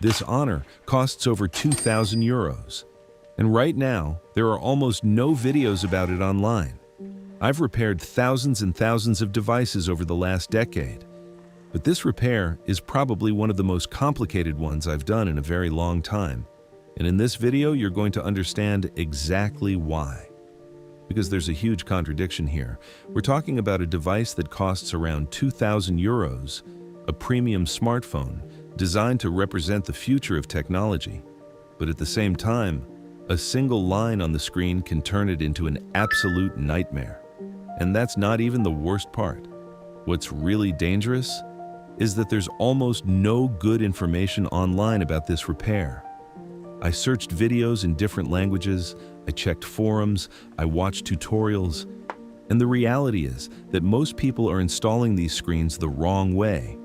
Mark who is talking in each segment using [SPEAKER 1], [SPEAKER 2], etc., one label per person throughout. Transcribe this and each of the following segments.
[SPEAKER 1] This honor costs over 2,000 euros. And right now, there are almost no videos about it online. I've repaired thousands and thousands of devices over the last decade, but this repair is probably one of the most complicated ones I've done in a very long time. And in this video, you're going to understand exactly why. Because there's a huge contradiction here. We're talking about a device that costs around 2,000 euros, a premium smartphone designed to represent the future of technology. But at the same time, a single line on the screen can turn it into an absolute nightmare. And that's not even the worst part. What's really dangerous is that there's almost no good information online about this repair. I searched videos in different languages, I checked forums, I watched tutorials, and the reality is that most people are installing these screens the wrong way.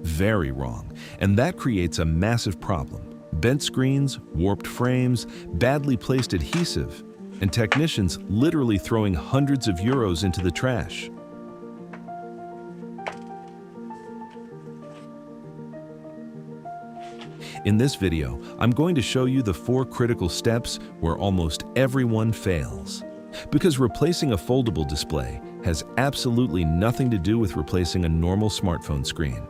[SPEAKER 1] Very wrong. And that creates a massive problem. Bent screens, warped frames, badly placed adhesive, and technicians literally throwing hundreds of euros into the trash. In this video, I'm going to show you the 4 critical steps where almost everyone fails. Because replacing a foldable display has absolutely nothing to do with replacing a normal smartphone screen.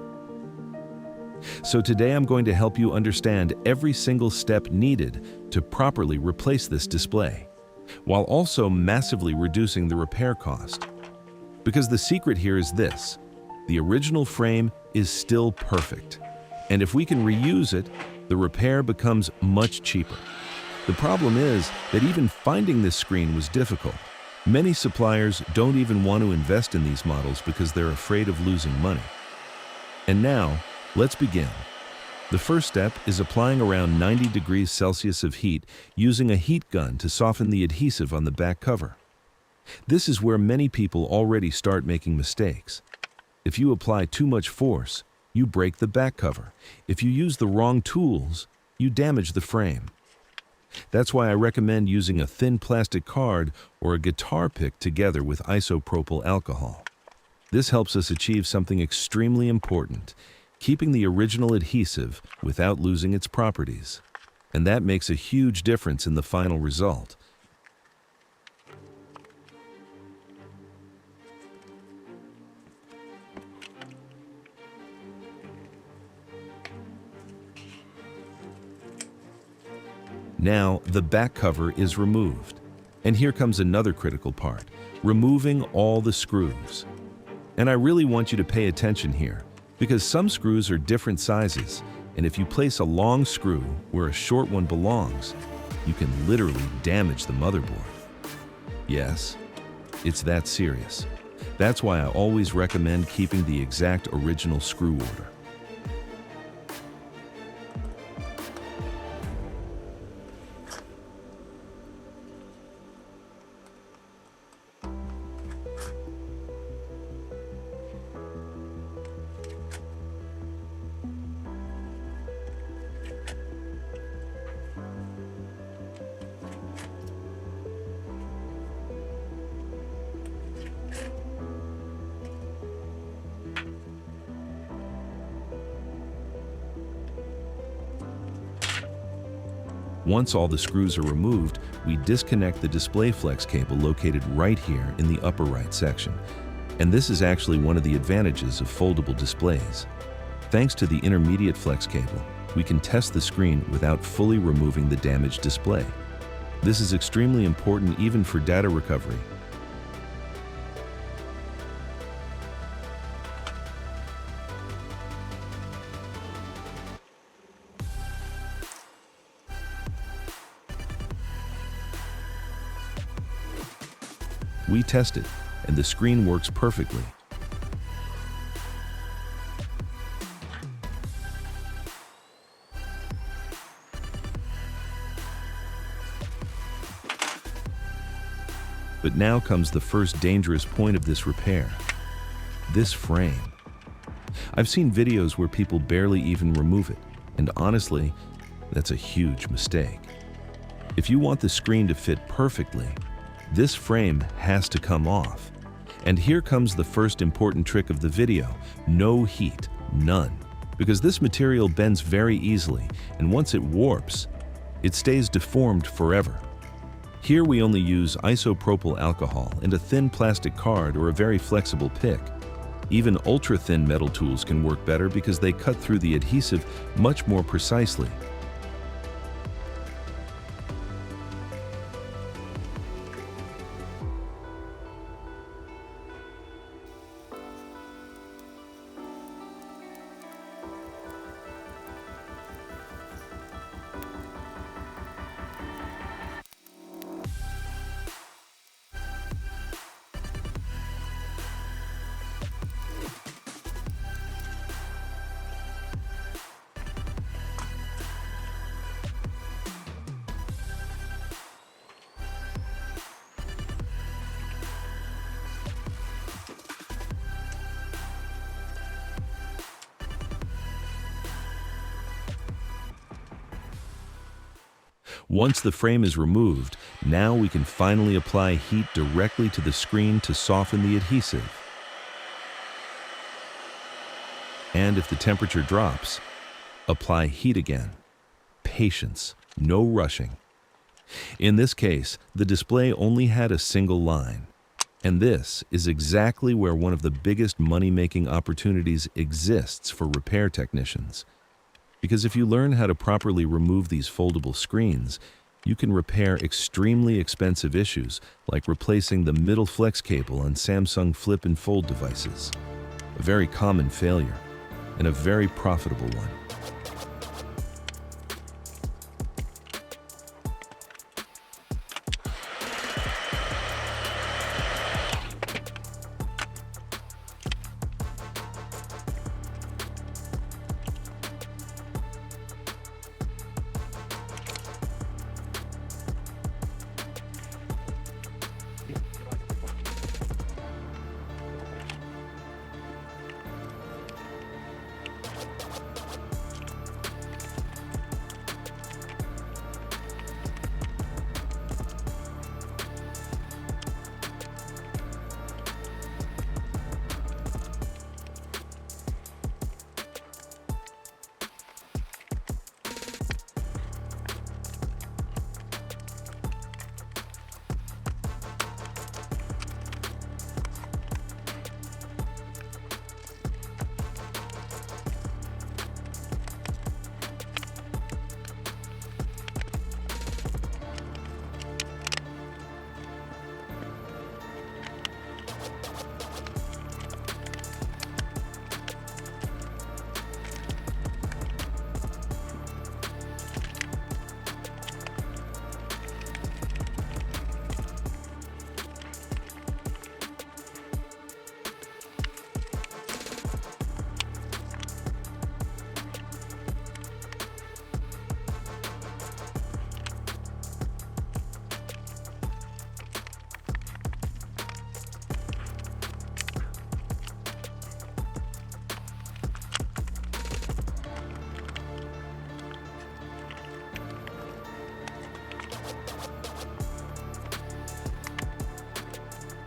[SPEAKER 1] So today I'm going to help you understand every single step needed to properly replace this display, while also massively reducing the repair cost. Because the secret here is this: the original frame is still perfect. And if we can reuse it, the repair becomes much cheaper. The problem is that even finding this screen was difficult. Many suppliers don't even want to invest in these models because they're afraid of losing money. And now, let's begin. The first step is applying around 90 degrees Celsius of heat using a heat gun to soften the adhesive on the back cover. This is where many people already start making mistakes. If you apply too much force, you break the back cover. If you use the wrong tools, you damage the frame. That's why I recommend using a thin plastic card or a guitar pick together with isopropyl alcohol. This helps us achieve something extremely important: keeping the original adhesive without losing its properties. And that makes a huge difference in the final result. Now, the back cover is removed. And here comes another critical part: removing all the screws. And I really want you to pay attention here, because some screws are different sizes, and if you place a long screw where a short one belongs, you can literally damage the motherboard. Yes, it's that serious. That's why I always recommend keeping the exact original screw order. Once all the screws are removed, we disconnect the display flex cable located right here in the upper right section. And this is actually one of the advantages of foldable displays. Thanks to the intermediate flex cable, we can test the screen without fully removing the damaged display. This is extremely important even for data recovery. We test it, and the screen works perfectly. But now comes the first dangerous point of this repair: this frame. I've seen videos where people barely even remove it, and honestly, that's a huge mistake. If you want the screen to fit perfectly, this frame has to come off. And here comes the first important trick of the video: no heat, none. because this material bends very easily, and once it warps, it stays deformed forever. Here we only use isopropyl alcohol and a thin plastic card or a very flexible pick. Even ultra-thin metal tools can work better because they cut through the adhesive much more precisely. Once the frame is removed, now we can finally apply heat directly to the screen to soften the adhesive. And if the temperature drops, apply heat again. Patience, no rushing. In this case, the display only had a single line. And this is exactly where one of the biggest money-making opportunities exists for repair technicians. Because if you learn how to properly remove these foldable screens, you can repair extremely expensive issues like replacing the middle flex cable on Samsung flip and fold devices. A very common failure and a very profitable one.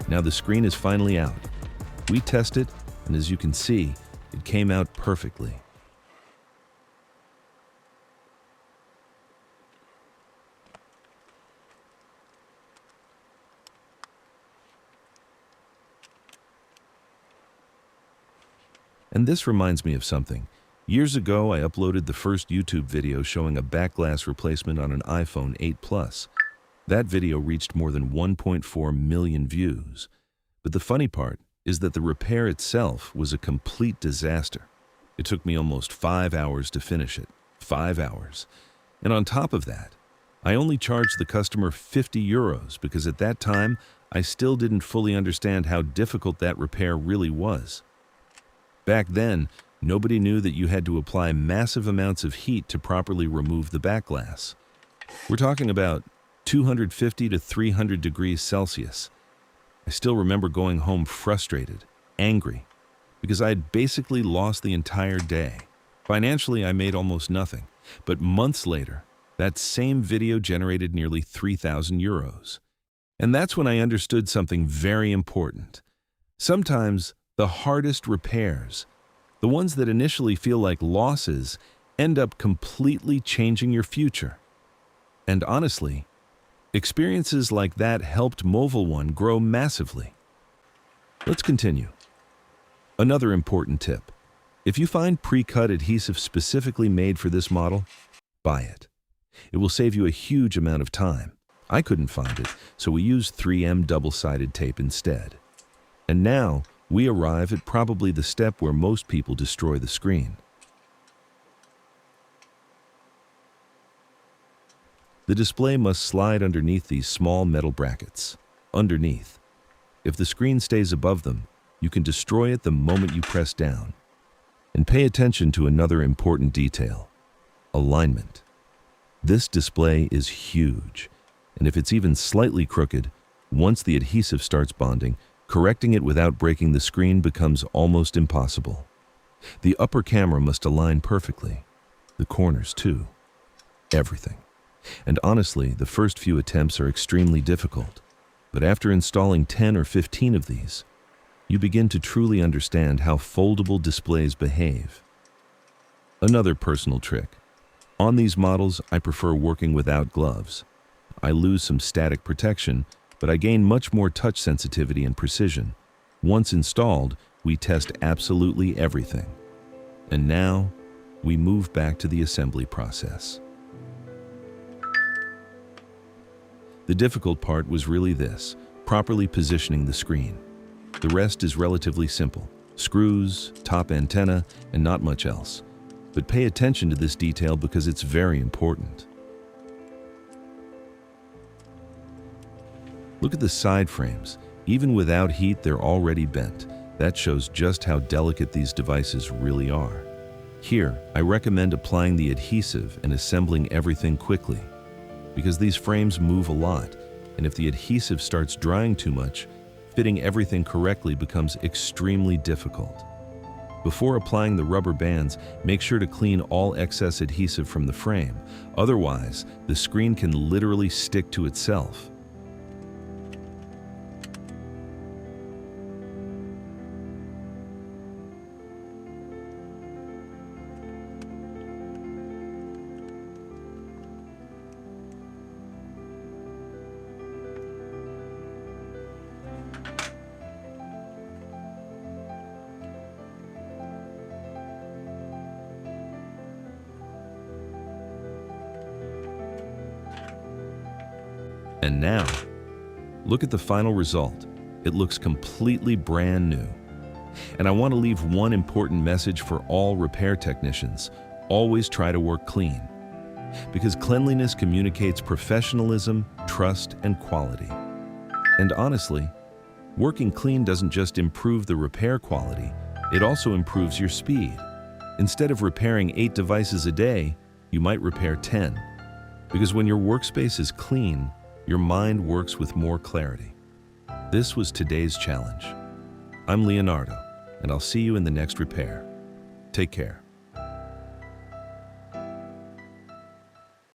[SPEAKER 1] Now the screen is finally out. We test it, and as you can see, it came out perfectly. And this reminds me of something. Years ago, I uploaded the first YouTube video showing a back glass replacement on an iPhone 8 Plus. That video reached more than 1.4 million views. But the funny part is that the repair itself was a complete disaster. It took me almost 5 hours to finish it. 5 hours. And on top of that, I only charged the customer 50 euros because at that time, I still didn't fully understand how difficult that repair really was. Back then, nobody knew that you had to apply massive amounts of heat to properly remove the back glass. We're talking about 250 to 300 degrees Celsius. I still remember going home frustrated, angry, because I had basically lost the entire day. Financially, I made almost nothing, but months later, that same video generated nearly 3,000 euros. And that's when I understood something very important. Sometimes the hardest repairs The ones that initially feel like losses end up completely changing your future. And honestly, experiences like that helped Mobile One grow massively. Let's continue. Another important tip. If you find pre-cut adhesive specifically made for this model, buy it. It will save you a huge amount of time. I couldn't find it, so we used 3M double-sided tape instead. And now, we arrive at probably the step where most people destroy the screen. The display must slide underneath these small metal brackets. Underneath. If the screen stays above them, you can destroy it the moment you press down. And pay attention to another important detail: alignment. This display is huge, and if it's even slightly crooked, once the adhesive starts bonding, correcting it without breaking the screen becomes almost impossible. The upper camera must align perfectly. The corners too. Everything. And honestly, the first few attempts are extremely difficult. But after installing 10 or 15 of these, you begin to truly understand how foldable displays behave. Another personal trick. On these models, I prefer working without gloves. I lose some static protection, but I gain much more touch sensitivity and precision. Once installed, we test absolutely everything. And now, we move back to the assembly process. The difficult part was really this: properly positioning the screen. The rest is relatively simple: screws, top antenna, and not much else. But pay attention to this detail because it's very important. Look at the side frames. Even without heat, they're already bent. That shows just how delicate these devices really are. Here, I recommend applying the adhesive and assembling everything quickly, because these frames move a lot, and if the adhesive starts drying too much, fitting everything correctly becomes extremely difficult. Before applying the rubber bands, make sure to clean all excess adhesive from the frame. Otherwise, the screen can literally stick to itself. And now, look at the final result. It looks completely brand new. And I want to leave one important message for all repair technicians: always try to work clean. Because cleanliness communicates professionalism, trust, and quality. And honestly, working clean doesn't just improve the repair quality, it also improves your speed. Instead of repairing 8 devices a day, you might repair 10. Because when your workspace is clean, your mind works with more clarity. This was today's challenge. I'm Leonardo, and I'll see you in the next repair. Take care.